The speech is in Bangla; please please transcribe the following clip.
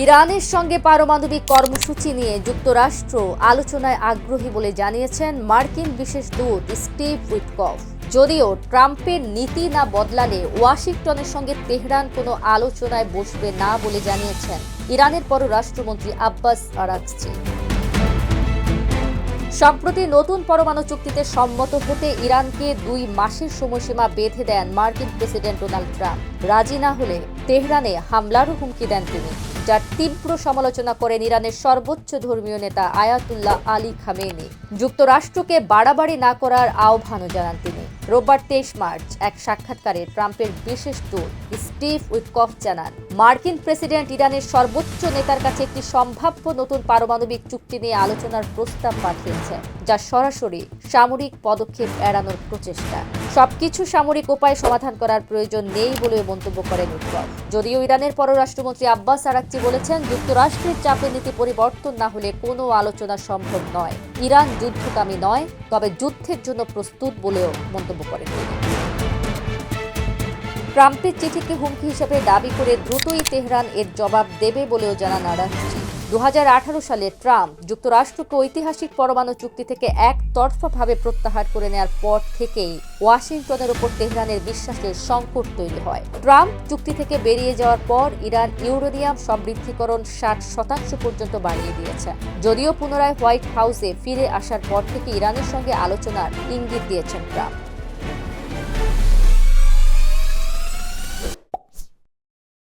ইরানের সঙ্গে পারমাণবিক কর্মসূচি নিয়ে যুক্তরাষ্ট্র আলোচনায় আগ্রহী বলে জানিয়েছেন মার্কিন বিশেষ দূত স্টিভ উইটকফ। যদিও ট্রাম্পের নীতি না বদলালে ওয়াশিংটনের সঙ্গে তেহরান কোনো আলোচনায় বসবে না বলে জানিয়েছেন ইরানের পররাষ্ট্রমন্ত্রী আব্বাস আরাগচি। সম্প্রতি নতুন পরমাণু চুক্তিতে সম্মত হতে ইরানকে 2 মাসের সময়সীমা বেঁধে দেন মার্কিন প্রেসিডেন্ট ডোনাল্ড ট্রাম্প। রাজি না হলে তেহরানে হামলারও হুমকি দেন তিনি, যার তীব্র সমালোচনা করেন ইরানের সর্বোচ্চ ধর্মীয় নেতা আয়াতুল্লাহ আলী খামেনি। যুক্তরাষ্ট্রকে বাড়াবাড়ি না করার আহ্বানও জানান তিনি। রোববার 23 মার্চ এক সাক্ষাৎকারে ট্রাম্পের বিশেষ দূত স্টিভ উইটকফ জানান, মার্কিন প্রেসিডেন্ট ইরানের সর্বোচ্চ নেতার কাছে একটি সম্ভাব্য নতুন পারমাণবিক চুক্তি নিয়ে আলোচনার প্রস্তাব পাঠিয়েছে, যা সরাসরি সামরিক পদক্ষেপ এড়ানোর প্রচেষ্টা। সবকিছু সামরিক উপায়ে সমাধান করার প্রয়োজন নেই বলেও মন্তব্য করেন উইটকফ। যদিও ইরানের পররাষ্ট্রমন্ত্রী আব্বাস আরাগচি বলেছেন, যুক্তরাষ্ট্রের চাপে নীতি পরিবর্তন না হলে কোনো আলোচনা সম্ভব নয়। ইরান যুদ্ধকামী নয়, তবে যুদ্ধের জন্য প্রস্তুত বলেও মন্তব্য করেন তিনি। ট্রাম্পের চিঠিকে হুমকি হিসেবে দাবি করে দ্রুতই তেহরান এর জবাব দেবে বলেও জানান আরাগচি। 2018 সালে ট্রাম্প যুক্তরাষ্ট্রকে ঐতিহাসিক পরমাণু চুক্তি থেকে একতরফাভাবে প্রত্যাহার করে নেওয়ার পর থেকেই ওয়াশিংটনের উপর তেহরানের বিশ্বাসের সংকট তৈরি হয়। ট্রাম্প চুক্তি থেকে বেরিয়ে যাওয়ার পর ইরান ইউরেনিয়াম সমৃদ্ধিকরণ 60% পর্যন্ত বাড়িয়ে দিয়েছে। যদিও পুনরায় হোয়াইট হাউসে ফিরে আসার পর থেকে ইরানের সঙ্গে আলোচনার ইঙ্গিত দিয়েছেন ট্রাম্প।